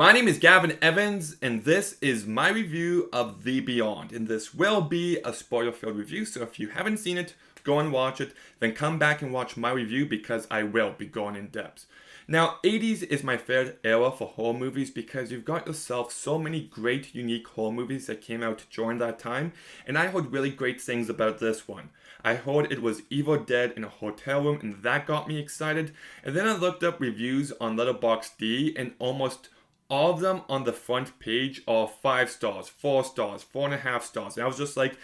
My name is Gavin Evans, and this is my review of The Beyond. And this will be a spoiler-filled review, so if you haven't seen it, go and watch it, then come back and watch my review because I will be going in depth. Now, 80s is my favorite era for horror movies because you've got yourself so many great, unique horror movies that came out during that time, and I heard really great things about this one. I heard it was Evil Dead in a hotel room, and that got me excited, and then I looked up reviews on Letterboxd, and almost all of them on the front page are 5 stars, 4 stars, 4.5 stars. And I was just like,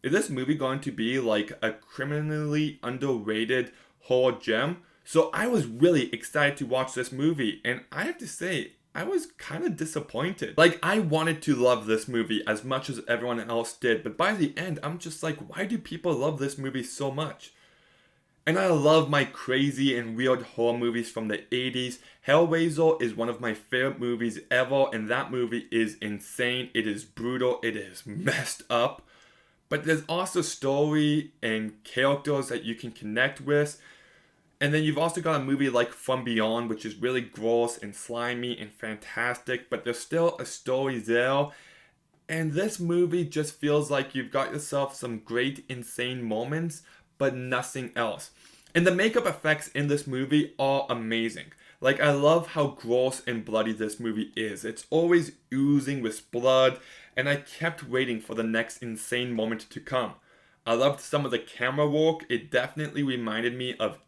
is this movie going to be like a criminally underrated horror gem? So I was really excited to watch this movie. And I have to say, I was kind of disappointed. Like, I wanted to love this movie as much as everyone else did. But by the end, I'm just like, why do people love this movie so much? And I love my crazy and weird horror movies from the 80s. Hellraiser is one of my favorite movies ever, and that movie is insane. It is brutal. It is messed up. But there's also story and characters that you can connect with. And then you've also got a movie like From Beyond, which is really gross and slimy and fantastic, but there's still a story there. And this movie just feels like you've got yourself some great, insane moments, but nothing else. And the makeup effects in this movie are amazing. Like, I love how gross and bloody this movie is. It's always oozing with blood, and I kept waiting for the next insane moment to come. I loved some of the camera work. It definitely reminded me of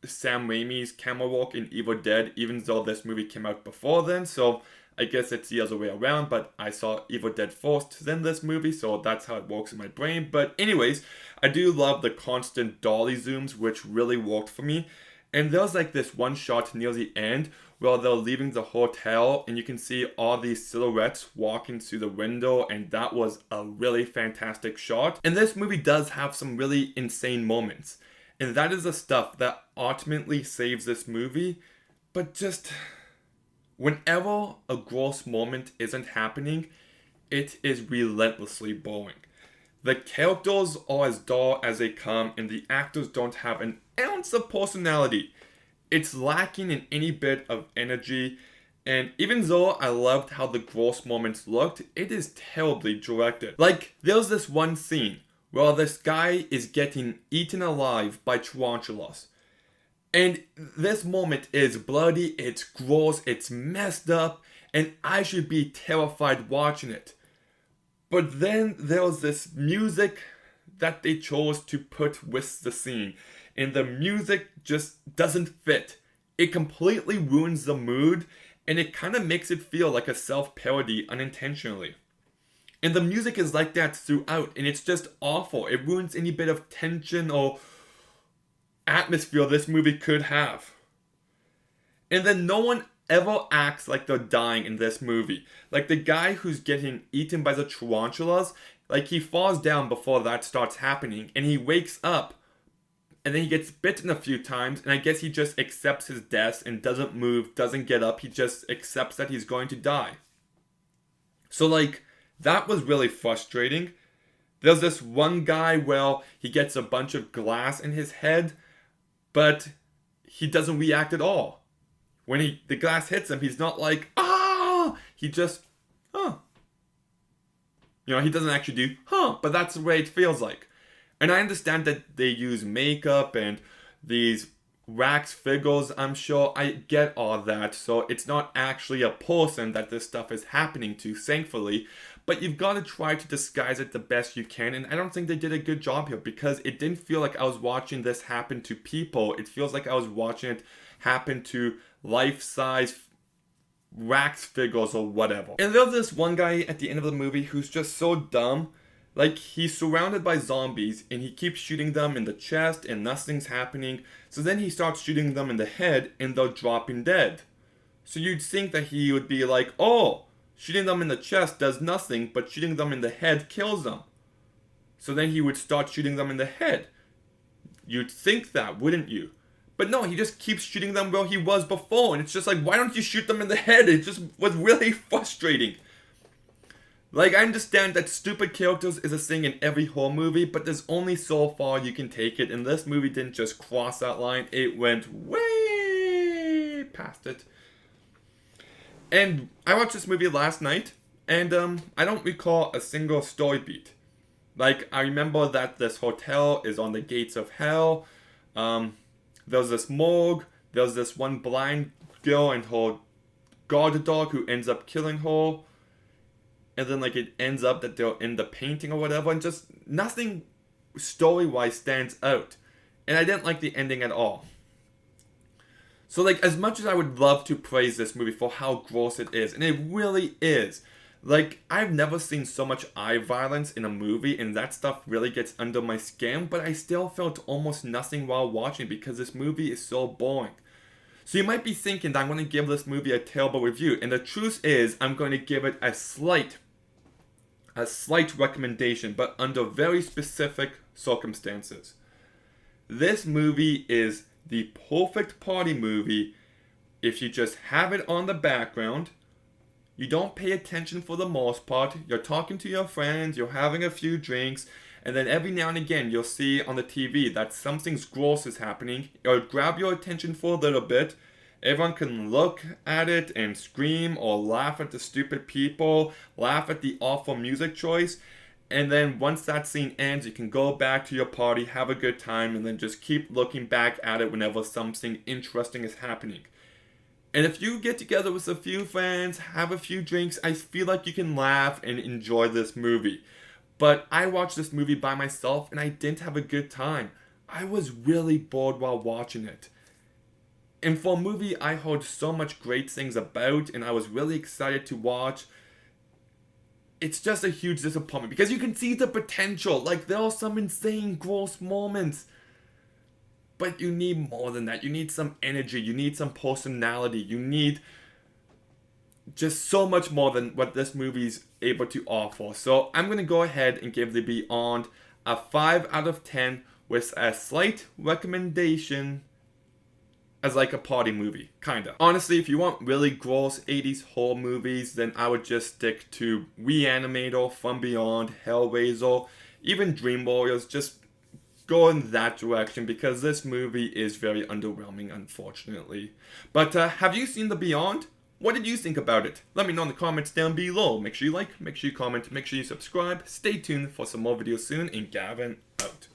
Sam Raimi's camera work in Evil Dead, even though this movie came out before then, so I guess it's the other way around, but I saw Evil Dead first, then this movie, so that's how it works in my brain. But anyways, I do love the constant dolly zooms, which really worked for me. And there's like this one shot near the end where they're leaving the hotel and you can see all these silhouettes walking through the window, and that was a really fantastic shot. And this movie does have some really insane moments. And that is the stuff that ultimately saves this movie, but just whenever a gross moment isn't happening, it is relentlessly boring. The characters are as dull as they come, and the actors don't have an ounce of personality. It's lacking in any bit of energy, and even though I loved how the gross moments looked, it is terribly directed. Like, there's this one scene where this guy is getting eaten alive by tarantulas. And this moment is bloody, it's gross, it's messed up, and I should be terrified watching it. But then there's this music that they chose to put with the scene, and the music just doesn't fit. It completely ruins the mood, and it kind of makes it feel like a self-parody unintentionally. And the music is like that throughout, and it's just awful. It ruins any bit of tension or atmosphere this movie could have. And then no one ever acts like they're dying in this movie. Like the guy who's getting eaten by the tarantulas, like he falls down before that starts happening, and he wakes up, and then he gets bitten a few times, and I guess he just accepts his death and doesn't move, doesn't get up, he just accepts that he's going to die. So like, that was really frustrating. There's this one guy where he gets a bunch of glass in his head, but he doesn't react at all. When the glass hits him, he's not like, ah! He just, huh. You know, he doesn't actually do, huh, but that's the way it feels like. And I understand that they use makeup and these wax figures, I'm sure. I get all that, so it's not actually a person that this stuff is happening to, thankfully. But you've got to try to disguise it the best you can, and I don't think they did a good job here because it didn't feel like I was watching this happen to people. It feels like I was watching it happen to life-size wax figures or whatever. And there's this one guy at the end of the movie who's just so dumb. Like, he's surrounded by zombies and he keeps shooting them in the chest and nothing's happening. So then he starts shooting them in the head and they're dropping dead. So you'd think that he would be like, oh, shooting them in the chest does nothing, but shooting them in the head kills them. So then he would start shooting them in the head. You'd think that, wouldn't you? But no, he just keeps shooting them where he was before. And it's just like, why don't you shoot them in the head? It just was really frustrating. Like, I understand that stupid characters is a thing in every horror movie, but there's only so far you can take it. And this movie didn't just cross that line. It went way past it. And I watched this movie last night, and I don't recall a single story beat. Like, I remember that this hotel is on the gates of hell. There's this morgue. There's this one blind girl and her guard dog who ends up killing her. And then, like, it ends up that they're in the painting or whatever. And just nothing story-wise stands out. And I didn't like the ending at all. So, like, as much as I would love to praise this movie for how gross it is, and it really is, like, I've never seen so much eye violence in a movie, and that stuff really gets under my skin, but I still felt almost nothing while watching because this movie is so boring. So you might be thinking that I'm going to give this movie a terrible review, and the truth is I'm going to give it a slight recommendation, but under very specific circumstances. This movie is the perfect party movie if you just have it on the background. You don't pay attention for the most part. You're talking to your friends, you're having a few drinks, and then every now and again you'll see on the TV that something gross is happening. It'll grab your attention for a little bit. Everyone can look at it and scream or laugh at the stupid people, laugh at the awful music choice, and then once that scene ends, you can go back to your party, have a good time, and then just keep looking back at it whenever something interesting is happening. And if you get together with a few friends, have a few drinks, I feel like you can laugh and enjoy this movie. But I watched this movie by myself and I didn't have a good time. I was really bored while watching it. And for a movie I heard so much great things about and I was really excited to watch, it's just a huge disappointment because you can see the potential. Like, there are some insane, gross moments. But you need more than that. You need some energy. You need some personality. You need just so much more than what this movie's able to offer. So I'm going to go ahead and give The Beyond a 5 out of 10 with a slight recommendation as like a party movie, kinda. Honestly, if you want really gross 80s horror movies, then I would just stick to Reanimator, From Beyond, Hellraiser, even Dream Warriors. Just go in that direction because this movie is very underwhelming, unfortunately. But have you seen The Beyond? What did you think about it? Let me know in the comments down below. Make sure you like, make sure you comment, make sure you subscribe. Stay tuned for some more videos soon, and Gavin out.